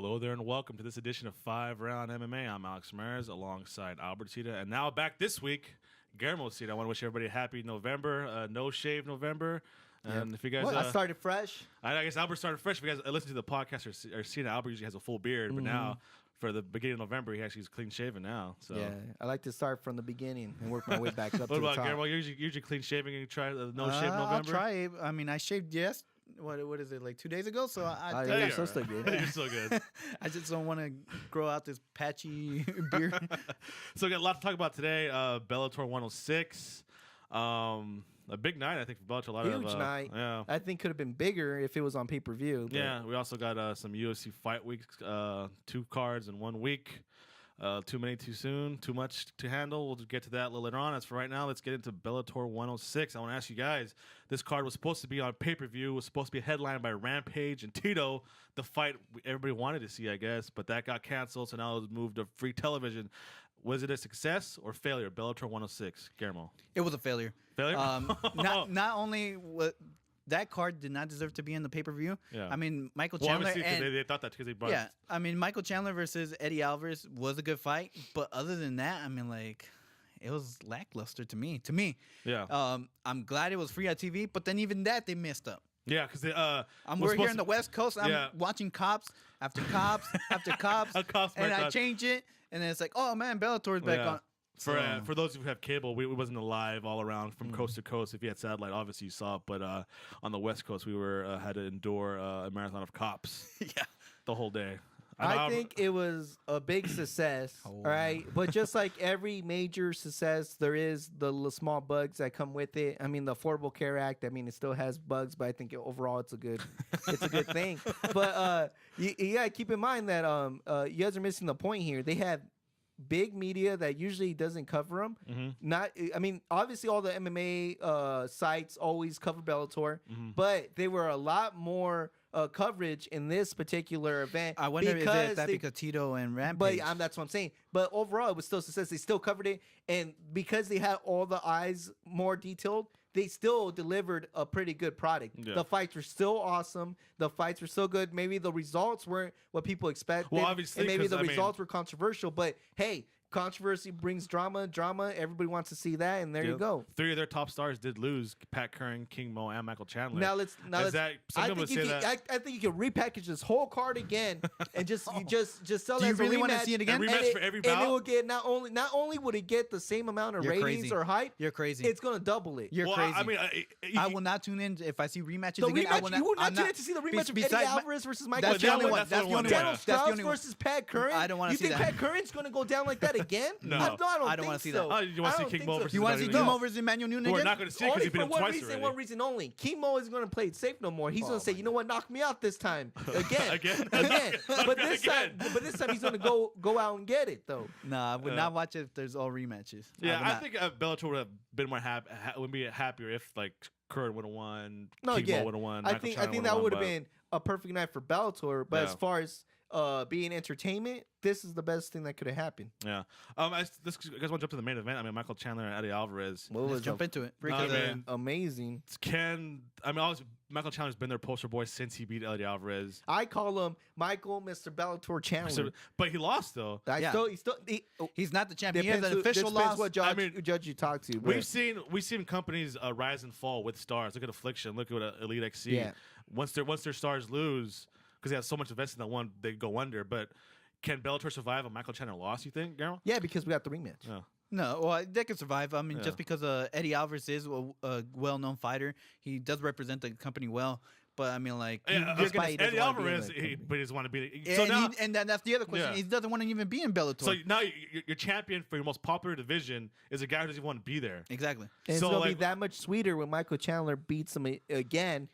Hello there and welcome to this edition of 5RoundMMA. I'm Alex Ramirez alongside Albert Cita. And now back this week, Guillermo Cita. I want to wish everybody a happy November, no shave November. And if you guys... I started fresh. I guess Albert started fresh. If you guys listen to the podcast or seen it, Albert usually has a full beard. But now, for the beginning of November, he actually is clean shaven now. So. Yeah, I like to start from the beginning and work my way back up to the top. What about Guillermo? Usually clean shaving and you try no shave November? I'll try it. I mean, I shaved what is it, like 2 days ago? So you're still good. You're still good. I just don't want to grow out this patchy beard. So we got a lot to talk about today. Bellator 106. A big night, I think, for Bellator. Huge night. Yeah. I think could have been bigger if it was on pay-per-view. Yeah, we also got some UFC Fight Weeks, 2 cards in 1 week. Too many too soon, too much to handle. We'll get to that a little later on. As for right now, let's get into Bellator 106. I want to ask you guys, this card was supposed to be on pay-per-view, was supposed to be headlined by Rampage and Tito, the fight everybody wanted to see, I guess, but that got canceled, so now it was moved to free television. Was it a success or failure, Bellator 106, Guillermo? It was a failure. Failure? Not only that card did not deserve to be in the pay-per-view. Yeah. I mean, Michael Chandler. Obviously, they thought that because they brought Yeah, I mean, Michael Chandler versus Eddie Alvarez was a good fight, but other than that, I mean, like, it was lackluster to me. Yeah. I'm glad it was free on TV, but then even that they messed up. Yeah, because we're here in the West Coast. I'm watching cops after cops after cops, and I change it, and then it's like, oh man, Bellator's back on. For those who have cable, we wasn't live all around from coast to coast. If you had satellite, obviously you saw it. But on the West Coast, we had to endure a marathon of cops. The whole day. I think it was a big success, right? But just like every major success, there is the small bugs that come with it. I mean, the Affordable Care Act, I mean, it still has bugs, but I think overall it's a good thing. But you gotta keep in mind that you guys are missing the point here. They have big media that usually doesn't cover them. I mean, obviously all the MMA sites always cover Bellator, but they were a lot more coverage in this particular event. I wonder because Tito and Rampage. But that's what I'm saying. But overall, it was still a success. They still covered it, and because they had all the eyes more detailed, they still delivered a pretty good product. Yeah. The fights were still awesome. The fights were so good. Maybe the results weren't what people expected. Well, obviously, and maybe the results were controversial. But hey, controversy brings drama. Everybody wants to see that, and there you go. 3 of their top stars did lose: Pat Curran, King Mo, and Michael Chandler. Now let's. I think you can repackage this whole card again and just sell Do it you as really a rematch. Want to see it again? A rematch for every bout? And it will get not only would it get the same amount of ratings or hype. You're crazy. It's gonna double it. You're crazy. I mean, I will not tune in if I see rematches the again. Rematch, you will not tune in to see the rematch of Eddie Alvarez versus Michael That's the Chandler. only one. That's the only one. Daniel Strauss versus Pat Curran. I don't want to see that. You think Pat Curran's gonna go down like that again? No. I don't want to see so. that. Oh, you want to see King Mo versus You want to see King Mo versus Emmanuel Nunes again? We're not going to see it because he's been twice already. One reason only. King Mo isn't going to play it safe no more. He's going to say, you know what, knock me out this time. Again. But this time he's going to go out and get it, though. Nah, I would not watch it if there's all rematches. Yeah, I think Bellator would have been more happier if, like, Curran would have won, Mo would have won, I think that would have been a perfect night for Bellator. But as far as being entertainment, this is the best thing that could have happened. Yeah. You guys want to jump to the main event? I mean, Michael Chandler and Eddie Alvarez. Let's jump into it. Amazing. Michael Chandler's been their poster boy since he beat Eddie Alvarez. I call him Michael Mr. Bellator Chandler. But he lost, though. He's not the champion. He has an official loss. What judge you talk to. We've seen companies rise and fall with stars. Look at Affliction. Look at Elite XC. Yeah. Once their stars lose, because they have so much invested in that one, they go under. But can Bellator survive a Michael Chandler loss, you think, Garrel? Yeah, because we got the rematch. Yeah. No, well, they can survive. I mean, just because Eddie Alvarez is a well-known fighter, he does represent the company well. But I mean, like, Eddie Alvarez, but he doesn't want to be. And that's the other question. Yeah. He doesn't want to even be in Bellator. So now your champion for your most popular division is a guy who doesn't want to be there. Exactly. And so it's gonna be that much sweeter when Michael Chandler beats him again.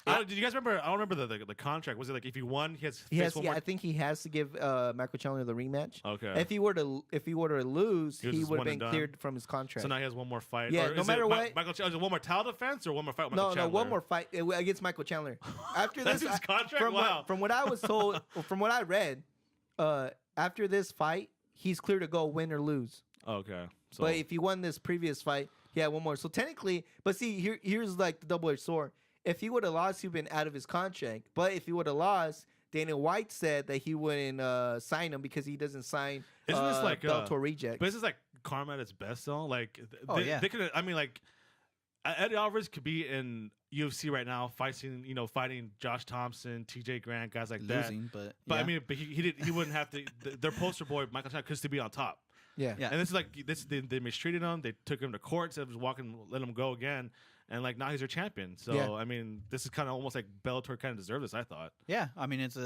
Did you guys remember? I don't remember the contract. Was it like if he won, he has I think he has to give Michael Chandler the rematch. Okay. If he were to lose, he would have been cleared from his contract. So now he has one more fight. Yeah. No matter what, Michael Chandler, one more title defense or one more fight with Michael Chandler? No, one more fight against Michael Chandler. After That's this his contract. From what I was told, from what I read, after this fight, he's clear to go win or lose. Okay. But if he won this previous fight, he had one more. So technically, but see, here's like the double-edged sword. If he would have lost, he'd been out of his contract. But if he would have lost, Dana White said that he wouldn't sign him because he doesn't sign Isn't this like Bellator rejects. But this is like karma at its best, though. Like, yeah. they could. I mean, like, Eddie Alvarez could be in UFC right now, fighting Josh Thompson, TJ Grant, guys like that. But I mean, but he wouldn't have to. Their poster boy Michael Chandler could still be on top. Yeah. And this is like they mistreated him. They took him to court instead of just let him go again. And like now he's their champion. So I mean, this is kind of almost like Bellator kind of deserved this. I thought. Yeah, I mean, it's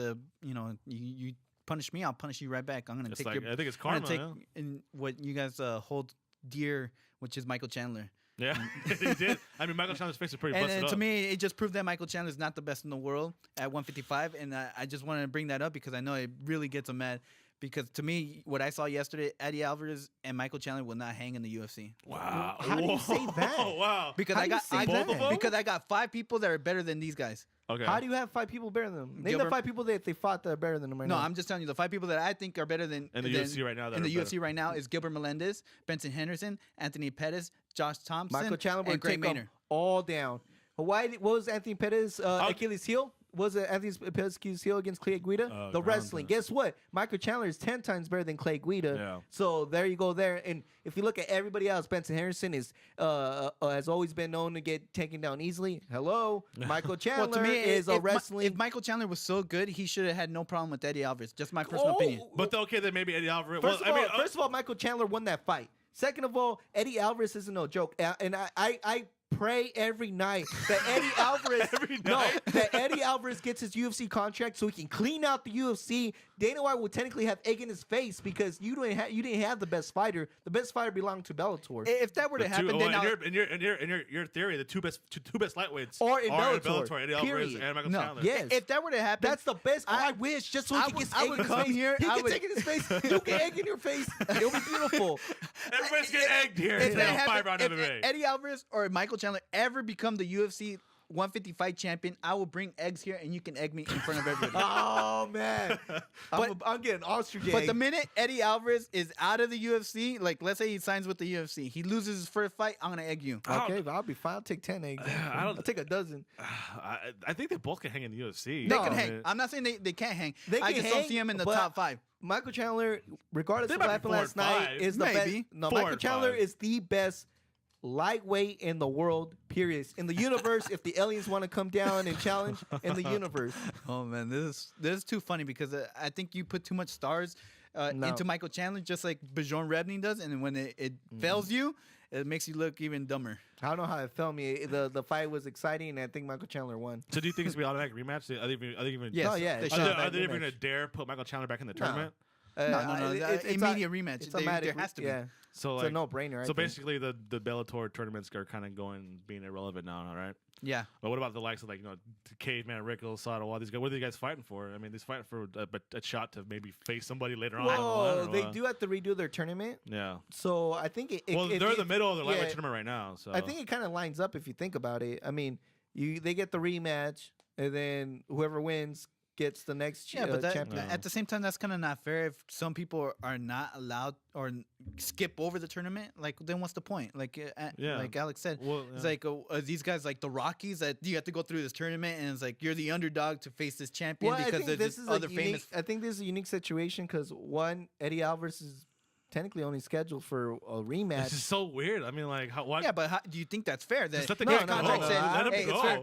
you punish me, I'll punish you right back. I'm gonna take like, your. I think it's karma. Take in what you guys hold dear, which is Michael Chandler. Yeah, he did. I mean, Michael Chandler's face is pretty busted And up. to me, it just proved that Michael Chandler is not the best in the world at 155. And I just wanted to bring that up because I know it really gets him mad. Because to me, what I saw yesterday, Eddie Alvarez and Michael Chandler will not hang in the UFC. Wow. How do you say that? Wow. Because How do you say that? because I got 5 people that are better than these guys. Okay. How do you have 5 people better than them? Name the Gilbert- 5 people that they fought that are better than them right No, now. I'm just telling you the 5 people that I think are better than in the UFC right now? UFC right now is Gilbert Melendez, Benson Henderson, Anthony Pettis, Josh Thompson, Michael Chandler and would Craig take them Maynard. all down. What was Anthony Pettis' Achilles heel? Was it Anthony Pettis' Achilles heel against Clay Guida? The ground wrestling. pound. Guess what? Michael Chandler is 10 times better than Clay Guida. Yeah. So there you go there. And if you look at everybody else, Benson Henderson has always been known to get taken down easily. Hello, Michael Chandler is a wrestling. If Michael Chandler was so good, he should have had no problem with Eddie Alvarez. Just my personal opinion. But okay, then maybe Eddie Alvarez. First of all, Michael Chandler won that fight. Second of all, Eddie Alvarez isn't no joke. And I pray every night that Eddie Alvarez that Eddie Alvarez gets his UFC contract so he can clean out the UFC. Dana White will technically have egg in his face because you didn't have the best fighter. The best fighter belonged to Bellator. If that were to happen, then in your theory, the two best lightweights Or in are Bellator, Eddie Alvarez period. and Michael No. Chandler. Yes. if that were to happen, That's the best. I wish just so he can get I egg would in his come face. here, He I can would- take it in his face. You get egg in your face. It'll be beautiful. Everybody's getting egged here if today that on happened, 5 Round if MMA. Eddie Alvarez or Michael Chandler ever become the UFC 155 champion, I will bring eggs here and you can egg me in front of everybody. Oh man, I'm getting ostrich egg. But the minute Eddie Alvarez is out of the UFC, like let's say he signs with the UFC, he loses his first fight, I'm gonna egg you. Okay, but I'll be fine. I'll take 10 eggs. I'll take a dozen. I think they both can hang in the UFC. They No, can I hang. mean, I'm not saying they can't hang. They I can just don't hang, see him in the but top 5. Michael Chandler, regardless They of might what be happened 4 last and night, 5. is the Maybe. best. No, 4 Michael and Chandler 5. is the best lightweight in the world, period. In the universe, if the aliens want to come down and challenge, in the universe. Oh man, this is too funny because I think you put too much stars No. into Michael Chandler, just like Bjorn Rebney does, and when it fails you, it makes you look even dumber. I don't know how it felt me. The fight was exciting, and I think Michael Chandler won. So do you think it's gonna be automatic rematch? Are they even? Yes. Oh, yeah, they it's should. not Are they rematch. even gonna dare put Michael Chandler back in the No. tournament? No, It's immediate rematch. It's There automatic. has to be. Yeah, So it's like a no-brainer. I So think. basically, the Bellator tournaments are kind of being irrelevant now, all right? Yeah. But what about the likes of Caveman, Rickles, Sato, all these guys? What are these guys fighting for? I mean, they're fighting for a shot to maybe face somebody later on. Whoa, or they what? do have to redo their tournament, Yeah. so I think it. Well, if they're in it- the middle of the lightweight yeah, tournament right now. So I think it kind of lines up if you think about it. I mean, they get the rematch, and then whoever wins gets the next Yeah, but champion. Yeah. at the same time, that's kind of not fair. If some people are not allowed or skip over the tournament, like then what's the point? Like, like Alex said, Well, it's yeah. like these guys, like the Rockies, that you have to go through this tournament, and it's like you're the underdog to face this champion Well, I because think there's this this is other a unique, famous. I think this is a unique situation because one, Eddie Alvarez is technically only scheduled for a rematch. This is so weird. I mean, like, why? Yeah, but how, do you think that's fair? That Just let the No, guy no, go. contract no, said, no, Let him hey, it's go. fair.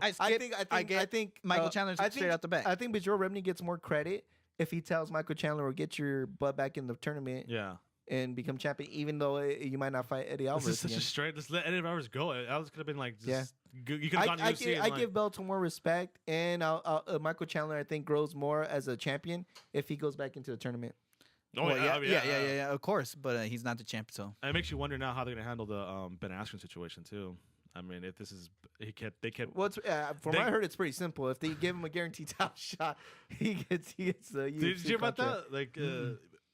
I think Michael Chandler's I straight out the back. I think Joe Rebney gets more credit if he tells Michael Chandler, "Or get your butt back in the tournament Yeah. and become champion," even though you might not fight Eddie This Alvarez is such again. a straight. Just let Eddie Alvarez go. Alvarez could have been like, Yeah. you could have gone to UFC. I give Bellator more respect, and Michael Chandler I think grows more as a champion if he goes back into the tournament. Oh, Well, yeah, yeah, of course. But he's not the champ, so. And it makes you wonder now how they're gonna handle the Ben Askren situation too. I mean, if this is they kept. Well, from what I heard, it's pretty simple. If they give him a guaranteed title shot, he gets the UFC Did you hear about contract. that? Like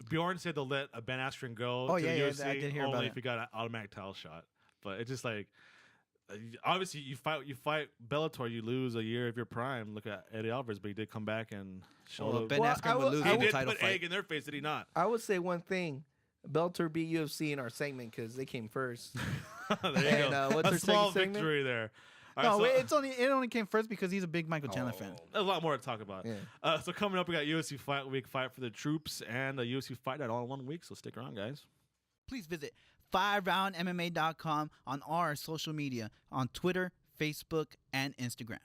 Bjorn said they'll let Ben Askren go Oh, to yeah, the yeah, UFC I did hear only about if it. he got an automatic title shot. But it's just like obviously you fight Bellator, you lose a year of your prime. Look at Eddie Alvarez, but he did come back and show Well, up. Ben Well, Askren would lose He the did title put fight. egg in their face, did he not? I would say one thing: Bellator beat UFC in our segment because they came first. There you And, go. what's A their small second segment? victory there. All No, right, so, it only came first because he's a big Michael Chandler fan. there's a lot more to talk about. Yeah. So coming up, we got UFC Fight Week, Fight for the Troops, and a UFC Fight Night all in 1 week. So stick around, guys. Please visit FiveRoundMMA.com on our social media on Twitter, Facebook, and Instagram.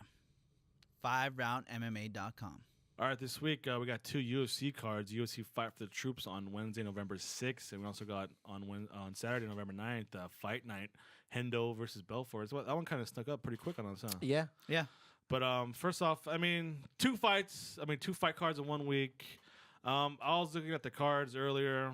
FiveRoundMMA.com. All right, this week we got 2 UFC cards. UFC Fight for the Troops on Wednesday, November 6th, and we also got on Saturday, November 9th, Fight Night, Hendo versus Belfort. So that one kind of snuck up pretty quick on us, huh? Yeah. But first off, I mean, 2 fight cards in 1 week. I was looking at the cards earlier.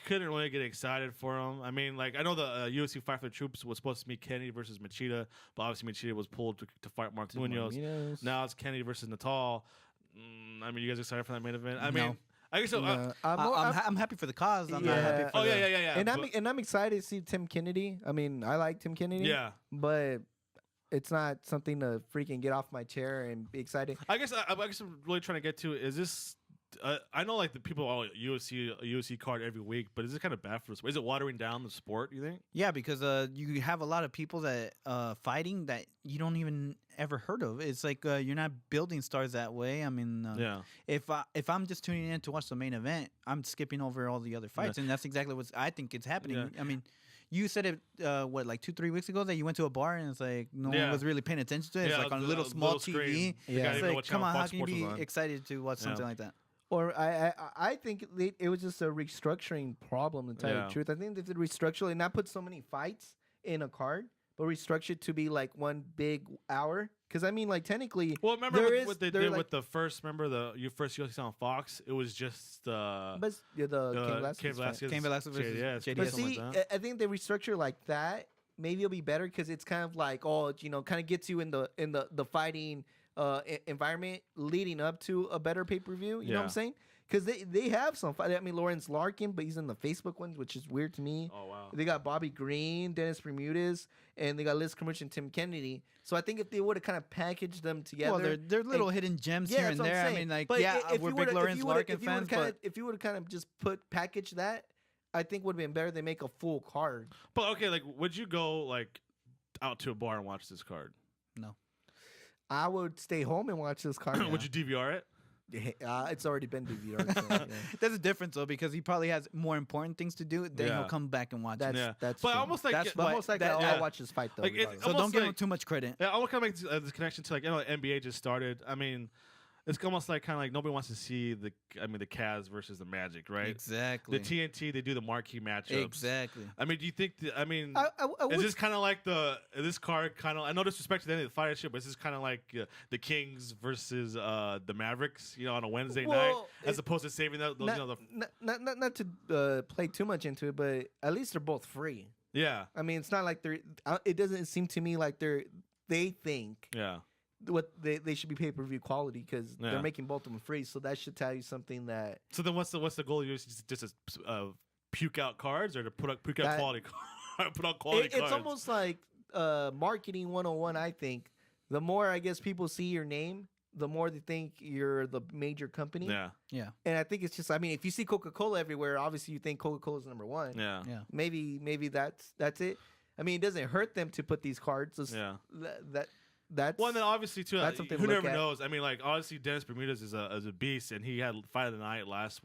Couldn't really get excited for them. I mean, like, I know the UFC Fight for the Troops was supposed to be Kennedy versus Machida, but obviously Machida was pulled to fight Mark Munoz. Now it's Kennedy versus Natal. I mean, you guys excited for that main event? I mean, I guess so. No. I'm happy for the cause. I'm not Yeah. happy for Yeah. And I'm excited to see Tim Kennedy. I mean, I like Tim Kennedy. Yeah. But it's not something to freaking get off my chair and be excited. I guess I'm really trying to get to is this. I know, like, the people all UFC card every week, but is it kind of bad for the sport? Is it watering down the sport, you think? Yeah, because you have a lot of people that fighting that you don't even ever heard of. It's like you're not building stars that way. I mean, if I'm just tuning in to watch the main event, I'm skipping over all the other fights, and that's exactly what I think is happening. Yeah. I mean, you said it like 2-3 weeks ago that you went to a bar and it's like no one was really paying attention to it. It's like on a little small TV. Yeah. It's like, come on, how can you be excited to watch something like that? Or I think it was just a restructuring problem, to tell you the truth. I think if they restructure and not put so many fights in a card, but restructure it to be like one big hour. Because, I mean, like, technically... Well, remember what they did with the first... Remember your first UFC on Fox? It was just... Cain Velasquez. Cain Velasquez versus JDS. But see, I think they restructure like that. Maybe it'll be better because it's kind of like, kind of gets you in the fighting... environment leading up to a better pay-per-view, you know what I'm saying? Because they have some fight. I mean, Lawrence Larkin, but he's in the Facebook ones, which is weird to me. Oh, wow. They got Bobby Green, Dennis Bermudez, and they got Liz Cambridge and Tim Kennedy. So I think if they would have kind of packaged them together, well, they're little hidden gems here and there. I mean, like, but we're big Lawrence Larkin fans, but if you would have kind of just package that, I think would have been better. They make a full card. But okay, like, would you go like out to a bar and watch this card? No. I would stay home and watch this card. Would you DVR it? It's already been DVR. So, yeah. There's a difference though because he probably has more important things to do. Then he'll come back and watch it. That's but true. almost like I'll watch this fight though. Like, regardless. So don't give like, him too much credit. Yeah, I want to make this connection to, like, NBA just started. I mean, it's almost like kind of like nobody wants to see the Cavs versus the Magic, right? Exactly. The TNT, they do the marquee matchups. Exactly. I mean, do you think? I is this kind of like this card kind of? I know disrespect to the end of the fightership, but is this kind of like the Kings versus the Mavericks? You know, on a Wednesday night, as opposed to saving those. Not to play too much into it, but at least they're both free. Yeah. I mean, it's not like they're. It doesn't seem to me like they think. Yeah. What they should be pay-per-view quality because they're making both of them free, so that should tell you something that. So then, what's the goal? Just to puke out cards or to puke out quality cards? Put out quality cards. It's almost like marketing 101. I think the more I guess people see your name, the more they think you're the major company. Yeah. And I think it's just. I mean, if you see Coca-Cola everywhere, obviously you think Coca-Cola's number one. Yeah. Maybe that's it. I mean, it doesn't hurt them to put these cards. That's well, and then obviously too. That's something who to look never at. knows? I mean, like, obviously Dennis Bermudez is a beast, and he had fight of the night last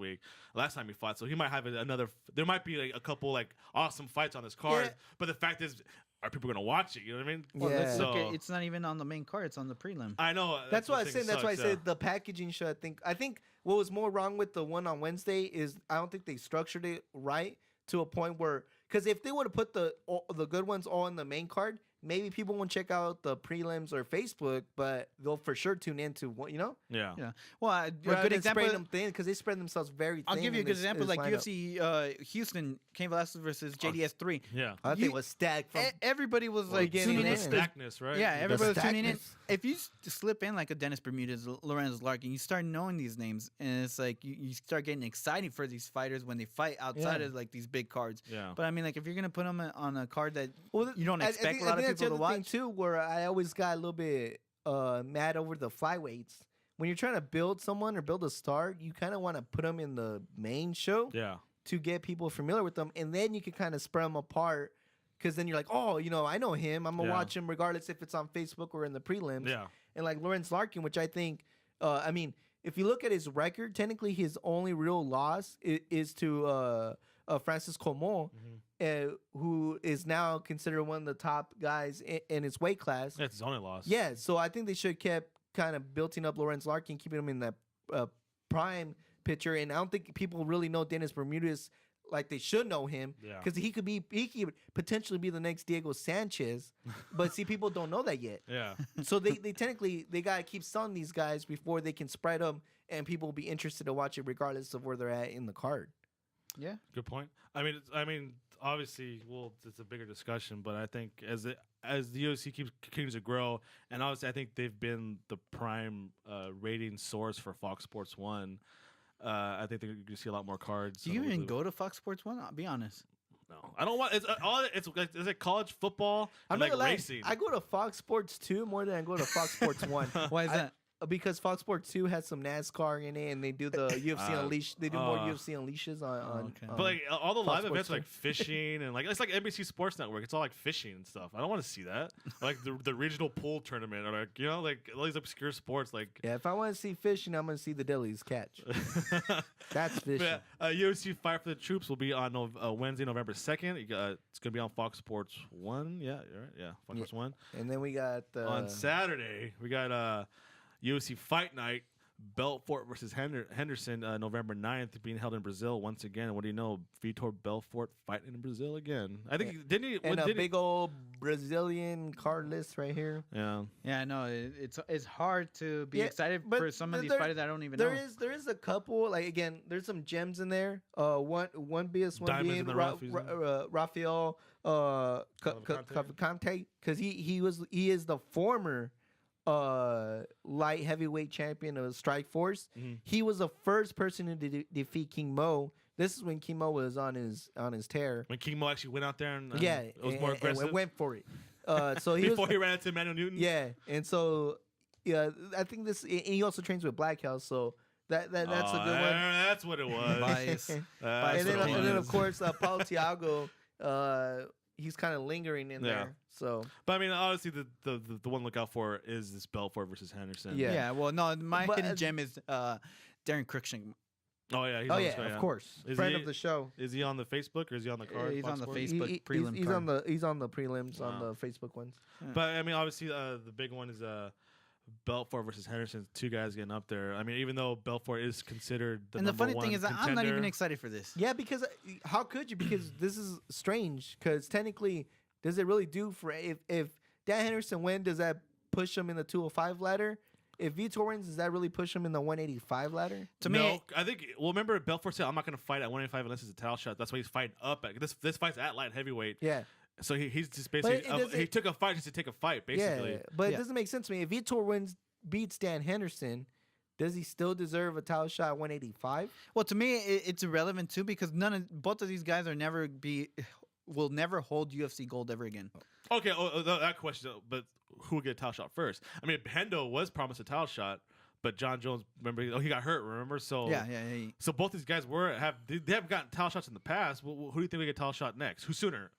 time he fought. So he might have another. There might be like a couple like awesome fights on this card. Yeah. But the fact is, are people going to watch it? You know what I mean? Well, Yeah. let's look at, it's not even on the main card; it's on the prelim. I know. That's why I said. That's why I sucks, said the packaging should. I think what was more wrong with the one on Wednesday is I don't think they structured it right to a point where because if they would have put the good ones all in the main card, maybe people won't check out the prelims or Facebook, but they'll for sure tune into what Yeah. Well, a Rather good than example. spread them thin because they spread themselves very thin. I'll give you a in good this- example, this like lineup. UFC Houston, Cain Velasquez versus JDS3. Yeah. I think it was stacked from Everybody was like beginning tuning to in. end. Stackness, right? Yeah, everybody was tuning in. stackness. If you slip in like a Dennis Bermudez, Lorenz Larkin, you start knowing these names, and it's like you start getting excited for these fighters when they fight outside Yeah. of like these big cards. Yeah. But I mean, like if you're gonna put them on a card that Well, you don't I expect think- a lot I think of that's people to the other thing watch. too, where I always got a little bit mad over the flyweights. When you're trying to build someone or build a star, you kind of want to put them in the main show Yeah. to get people familiar with them, and then you can kind of spread them apart because then you're like, oh, I know him. I'm gonna watch him regardless if it's on Facebook or in the prelims. Yeah. And like Lawrence Larkin, which I think, I mean, if you look at his record, technically his only real loss is to Francis Coleman, who is now considered one of the top guys in his weight class. That's his only loss. Yeah, so I think they should have kept kind of building up Lawrence Larkin, keeping him in that prime picture. And I don't think people really know Dennis Bermudez like they should know him, because he could potentially be the next Diego Sanchez, but see, people don't know that yet. Yeah. So they technically they gotta keep selling these guys before they can spread them, and people will be interested to watch it regardless of where they're at in the card. Yeah, good point. I mean, obviously, it's a bigger discussion, but I think as the UFC continues to grow, and obviously, I think they've been the prime rating source for Fox Sports 1. I think you're gonna see a lot more cards. Do you even go to Fox Sports 1? I'll be honest. No, I don't want. It's like college football and like racing. I go to Fox Sports 2 more than I go to Fox Sports 1. Why is that? Because Fox Sports 2 has some NASCAR in it, and they do the UFC Unleashed. They do more UFC Unleashes on. But like all the live events, are like fishing and like it's like NBC Sports Network. It's all like fishing and stuff. I don't want to see that. Like the regional pool tournament, or like like all these obscure sports. Like if I want to see fishing, I'm going to see the Dillies catch. That's fishing. But, UFC Fight for the Troops will be on Wednesday, November 2nd. It's going to be on Fox Sports 1. Yeah, you're right. Yeah, Fox Sports 1. And then we got on Saturday we got UFC Fight Night, Belfort versus Henderson, November 9th, being held in Brazil once again. What do you know? Vitor Belfort fighting in Brazil again. I think didn't he? And big old Brazilian card list right here. Yeah, yeah. No, it's hard to be excited for some of these fighters that I don't even know. There is a couple, like, again, there's some gems in there. One BS1 being Rafael Cavalcante, because he is the former light heavyweight champion of Strikeforce. He was the first person to defeat King Mo. This is when King Mo was on his tear. When King Mo actually went out there and was more aggressive. And went for it. So before he ran into Emmanuel Newton. Yeah, and so I think this. And he also trains with Black House, so that's a good one. That's what it was. Bias. And then of course Paulo Thiago. He's kind of lingering in there. So, but I mean, obviously, the one to look out for is this Belfort versus Henderson. Yeah. Well, no, my hidden gem is Darren Cruikshank. Oh yeah. Of course. Friend of the show. Is he on the Facebook or is he on the card? He's on the Facebook prelim. He's on the prelims on the Facebook ones. Yeah. But I mean, obviously, the big one is Belfort versus Henderson. Two guys getting up there. I mean, even though Belfort is considered the number one thing is that I'm not even excited for this. Yeah, because how could you? Because this is strange. Because technically, does it really do for if Dan Henderson wins? Does that push him in the 205 ladder? If Vitor wins, does that really push him in the 185 ladder? To me, I think. Well, remember Belfort said, "I'm not going to fight at 185 unless it's a title shot." That's why he's fighting up at this fight's at light heavyweight. Yeah. So he's just basically he took a fight just to take a fight, basically. Yeah, but it doesn't make sense to me. If Vitor beats Dan Henderson, does he still deserve a title shot at 185? Well, to me, it's irrelevant too, because both of these guys will never hold UFC gold ever again. Okay, that question, but who would get a title shot first? I mean, Hendo was promised a title shot, but John Jones, remember, he got hurt. Remember, so yeah. So both these guys they have gotten title shots in the past. Who do you think we get title shot next? Who sooner?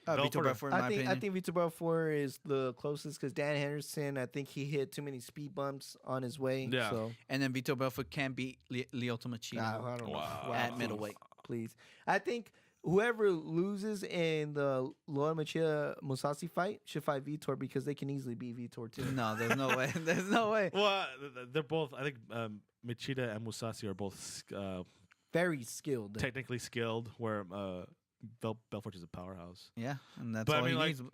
Vitor Belfort, I think Vitor Belfort is the closest, because Dan Henderson, I think he hit too many speed bumps on his way. Yeah. So. And then Vitor Belfort can beat Lyoto Machida I don't know. at middleweight. Please. I think whoever loses in the Lyoto Machida Musasi fight should fight Vitor, because they can easily beat Vitor too. No, there's no way. There's no way. Well, they're both, I think Machida and Musasi are both very skilled. Technically skilled, where Belfort is a powerhouse. Yeah, and that's all he needs. Did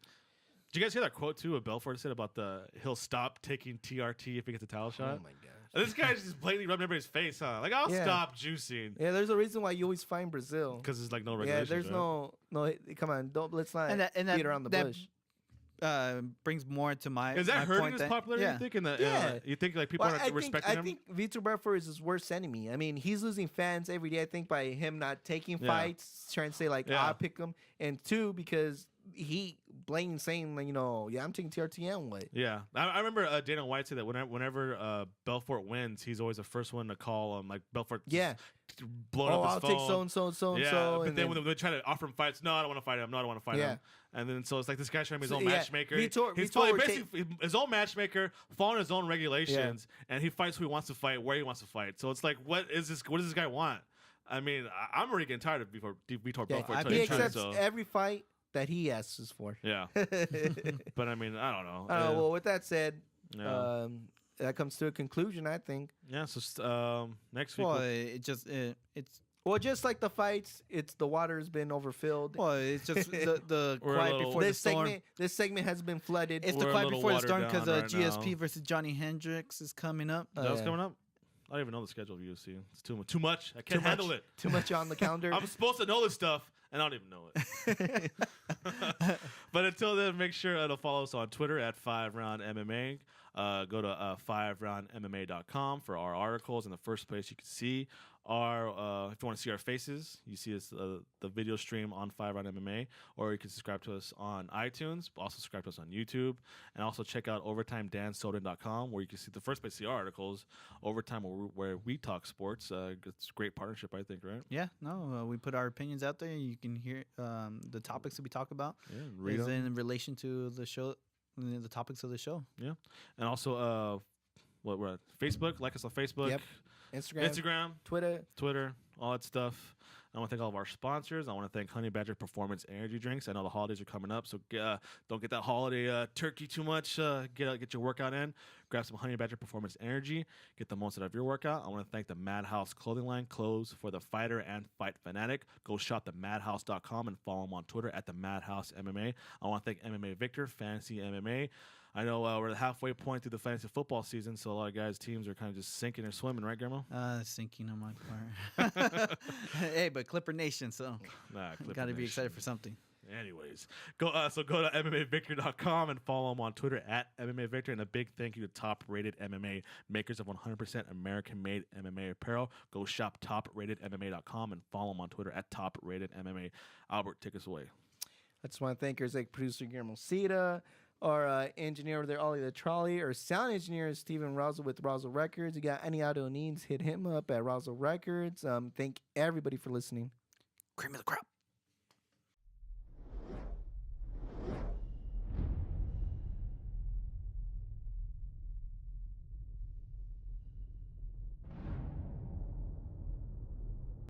you guys hear that quote too? What Belfort said about he'll stop taking TRT if he gets a title shot. Oh my gosh! This guy's just blatantly rubbing everybody's face, huh? Like, I'll stop juicing. Yeah, there's a reason why you always find Brazil, because there's like no regulations. Yeah, there's no. Come on, let's not beat around the bush. Brings more to my. Is that hurting his popularity? Yeah. You think like people are respecting him? I think Vitor Belfort is his worst enemy. I mean, he's losing fans every day. I think by him not taking fights, trying to say like, I'll pick him, and two, because he blatant saying, like, yeah, I'm taking TRTN. What? Yeah, I remember Dana White said that whenever Belfort wins, he's always the first one to call like Belfort. Yeah. Blowing up his I'll phone. take so and so and so and yeah, so. but then when they try to offer him fights, no, I don't want to fight him. No, I don't want to fight him. And then so it's like this guy's trying to be his own matchmaker. He's basically his own matchmaker, following his own regulations, and he fights who he wants to fight, where he wants to fight. So it's like, what is this? What does this guy want? I mean, I'm already getting tired of Vitor Belfort. He accepts every fight that he asks for. Yeah. But I mean, I don't know. Well, with that said, that comes to a conclusion, I think. Yeah. So next week. Well, it's. Well, just like the fights, the water's been overfilled. Well, it's just the quiet before the storm. This segment has been flooded. It's the quiet before the storm because GSP versus Johnny Hendricks is coming up. That's coming up? I don't even know the schedule of UFC. It's too much. I can't handle it. Too much on the calendar. I'm supposed to know this stuff, and I don't even know it. But until then, make sure to follow us on Twitter at FiveRoundMMA. Go to FiveRoundMMA.com for our articles. In the first place, you can see our, if you want to see our faces, you see us, the video stream on FiveRoundMMA, or you can subscribe to us on iTunes, also subscribe to us on YouTube, and also check out OvertimeDanSoden.com, where you can see the first place, see our articles, Overtime, where we talk sports. It's a great partnership, I think, right? Yeah, no, we put our opinions out there. You can hear the topics that we talk about is in relation to the show, the topics of the show. Yeah, and also, we're at Facebook. Like us on Facebook. Yep. Instagram, Twitter, all that stuff. I want to thank all of our sponsors. I want to thank Honey Badger Performance Energy Drinks. I know the holidays are coming up, so don't get that holiday turkey too much. Get your workout in. Grab some Honey Badger Performance Energy. Get the most out of your workout. I want to thank the Madhouse clothing line, clothes for the fighter and fight fanatic. Go shop themadhouse.com and follow them on Twitter at @themadhousemma. I want to thank MMA Victor, Fantasy MMA. I know we're the halfway point through the fantasy football season, so a lot of guys' teams are kind of just sinking or swimming, right, Grandma? Sinking on my part. Hey, but Clipper Nation, so got to be excited for something. Anyways, go to MMAVictor.com and follow them on Twitter at MMA Victor. And a big thank you to Top Rated MMA, makers of 100% American-made MMA apparel. Go shop TopRatedMMA.com and follow them on Twitter at Top Rated MMA. Albert, take us away. I just want to thank our executive producer Guillermo Cita, our engineer over there, Ollie the Trolley, our sound engineer is Steven Rousel with Rousel Records. You got any audio needs, hit him up at Rousel Records. Thank everybody for listening. Cream of the crop.